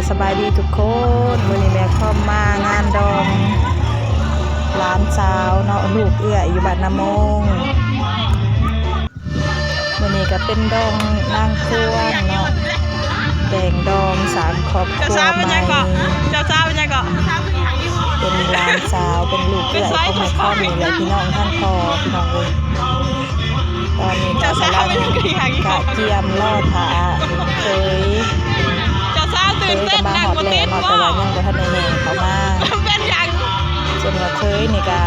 สบายดีทุกคนวันนี้แม่เข้ามางานดองร้านสาวเนาะลูกเอื้ออยู่บ้านนามงวันนี้ก็เป็นดองนางควงเนาะแดงดองสารครอบครัวใหม่เจ้าสาวเป็นยังก็เป็นร้านสาวเป็นลูกเอื้อของแม่ข้อมีเลยพี่น้องท่านพอพี่น้องเลยตอนนี้ก็กำลังกะเกียมลอดผาเคยตื่นเต้นนั่งบนติดว่าแต่ว่ายังบ่ทันได้แน่เขามาเป็นยังจนว่าเคยนี่ก็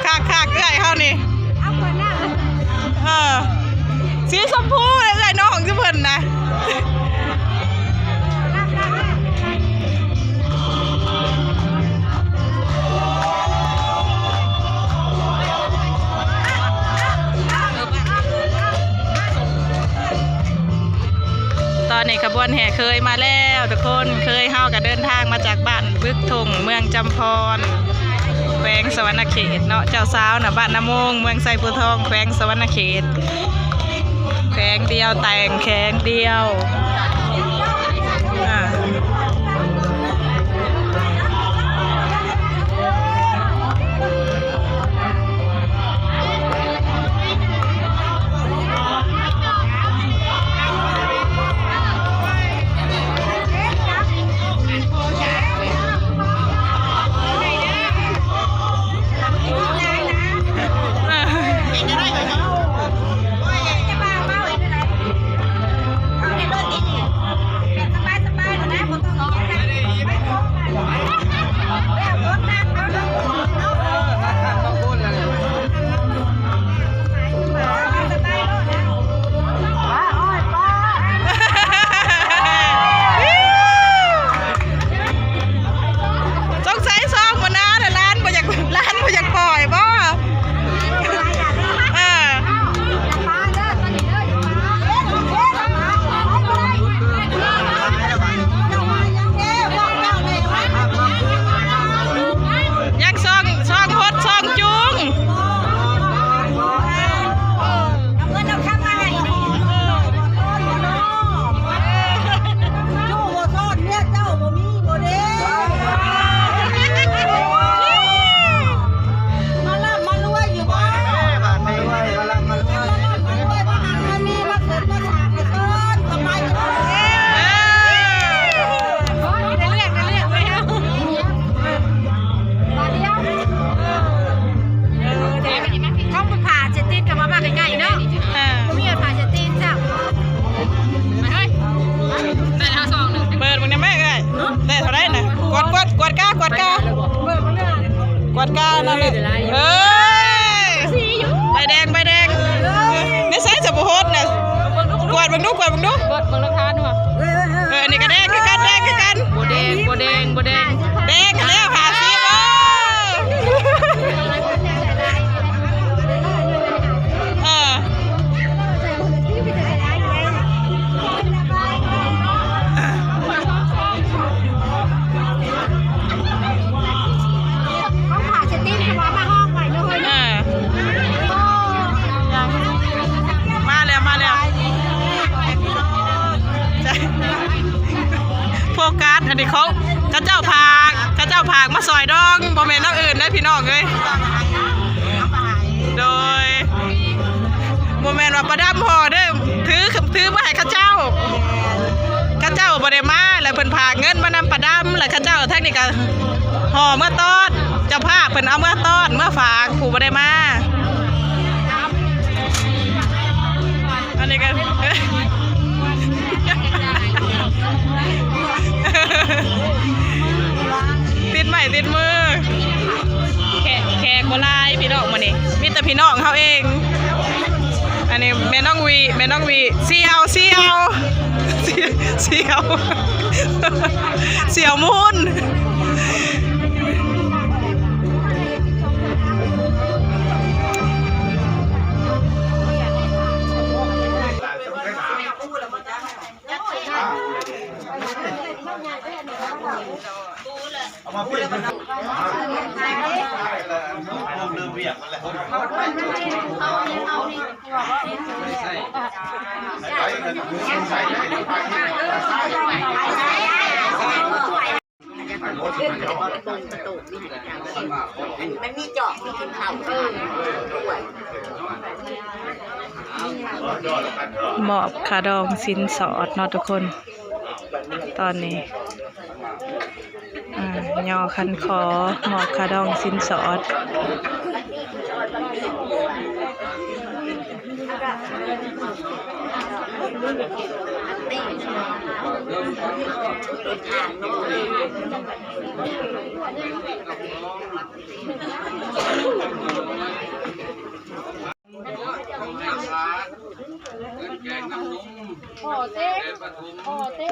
คักเอื้อยเฮานี่สีชมพูเอื้อยน้องสิเพิ่นนะตอนนี้ขบวนแห่เคยมาแล้วทุกคนเคยเฮาก็เดินทางมาจากบ้านบึกทงเมืองจำพรแขวงสวรรณเขตเนาะเจ้าสาวน่ะบ้านนามงเมืองไซปูทองแขวงสวรรณเขตแขวงเดียวแต่งแขวงเดียวกวดก้านั่นเลยใบแดงนี่ใส่สบู่โฮดนะกวดบังดุกวดบังราคาหน่อยอันนี้ก็แดงคือกันโบแดงแดงกันแล้วผ่าซีโฟกัสอันนี้เขาเจ้าผากมาซอยดองบอมเมนต์อื่นได้พี่น้องเลยโดยบอมเมนต์ว่าประดับห่อเด้อถือมาให้ข้าเจ้าบริมาแล้วเพิ่นผากเงินมานำประดับแล้วข้าเจ้าแท่นี้ก็ห่อเมื่อต้นเจ้าภาพเพิ่นเอาเมื่อต้นเมื่อฝากผู้บริมาอันนี้ก็ติดใหม่ติดมือแขกโบราณพี่น้องมานี่มีแต่พี่น้องเขาเองอันนี้แม่น้องวีเสี่ยวมูน เ เอามาพี่มันเริ่มเวียกมันแหละใช่มันมีเจาะมีขึ้นเขามอบขาดองสินสอดเนาะทุกคน ตอนนี้ย่อคันคอหมอบขาดองสินสอด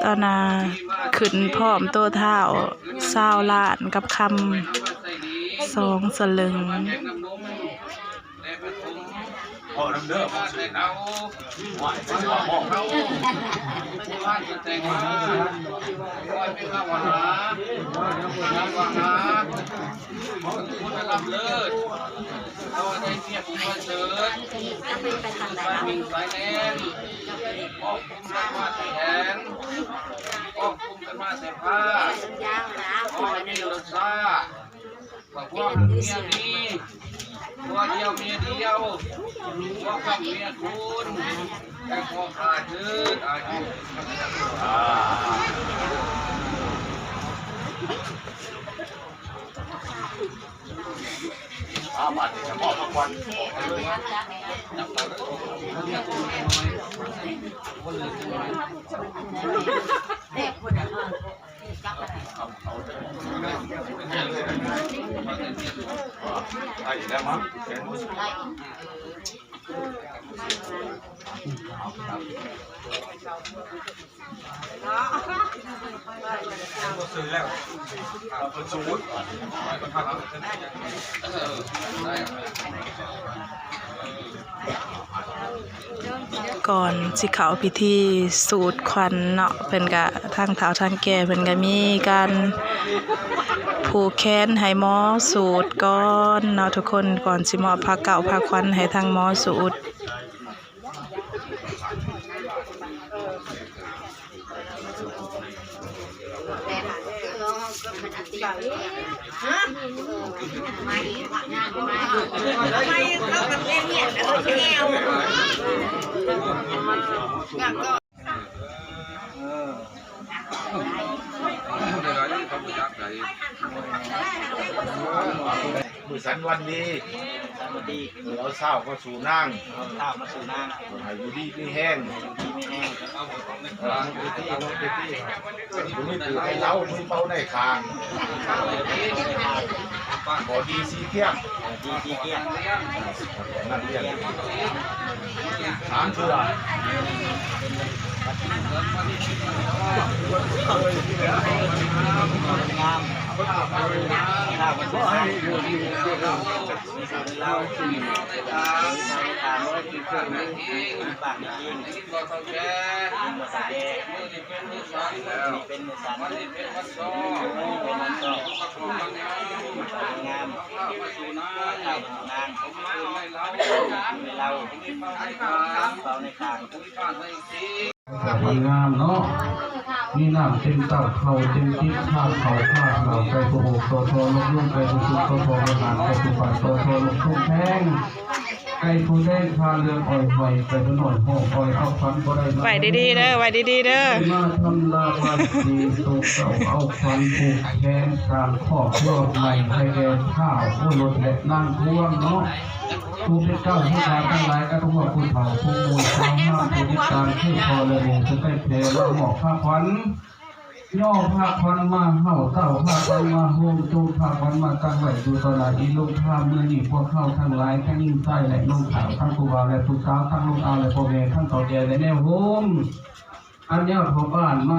ตอนน่ะขึ้นพร้อมโตเท้า20 ล้านกับคำ2 สลึงพอน้ำเด้อของสื่อนะไหวเป็นหัวหอกเขาบ้านจะแต่งงานไหวเป็นข้าวหวานหวานคุณจะรับเลิศเราได้เทียบคุณเชิญสายมิงสายแนนออกคุมกันมาแต่แขนออกคุมกันมาแต่ผ้าออกมีรสชาติบอกว่าเมียนี้ตัวเดียวเมียเดียวตัวกับเมียคุณแต่พอขาดยืดอายุบัตรจะมอบรางวัลได้อยู่แล้วมั้งซื้อแล้วเอาสูตรก่อนสิเข้าพิธีสูดควันเนาะเพิ่นก็ทางเฒ่าทางแก่เพิ่นก็มีการผูกแขนให้หมอสูดก่อนเนาะทุกคนก่อนสิมอบผ้าเก่าผ้าควันให้ทางหมอสูดมือสันวันดีเราเศร้าก็สู่นั่งหายดีไม่แห้งไม่ถือให้เล้ามือเป้าในคางขอดีสีเที่ยงนั่นเรียกถามเถื่อเราคือทางว่าคือเครื่องมือปากจริงก็ต้องแก้มือเป็นมือสั่นแล้วเป็นมือสั่นเป็นวัดซ้อเป็นวัดซ้องามมาสู่น้ำนางผมมาให้เราเบาในคางสวยงามเนาะมีน้ำเต็มเต่าเขาเต็มทิศข้าวเขาข้าวเราไปโผล่โตโตลงลุ่มไปสุดโตโตอาหารไปสุดฝันโตโตลงทุ่งแห้งไก่ผู้แดงพาเรืออ่อยหอยไปถนนห้องอ่อยเอาฟันก็ได้ไหวดีๆเด้อไหวดีๆเด้อมาทำลาวันดีโตเต่าเอาฟันผูกแขนการขอบเพื่อใหม่ให้แกข้าวผู้รถและนั่งท่วงเนาะผู้เป็นเจ้าผู้ชายทั้งหลายก็ต้องบอกผู้เฒ่าผู้มวยชาวห้ามผู้ติดตามที่พอเลยมงจะได้เพลแล้วหมอกผ้าขวัญย่อผ้าขวัญมาเห่าเต่าผ้าขวัญมาโฮมจูผ้าขวัญมาตั้งไว้ดูตลาดอีลูกผ้าเมื่อนี่พวกเข้าทั้งหลายทั้งยิ่งใต้และนุ่งขาวทั้งผู้บ่าวและผู้สาวทั้งลูกเอาและพ่อแม่ทั้งต่อแก่และแนวโฮมอันนี้พอบ้านมา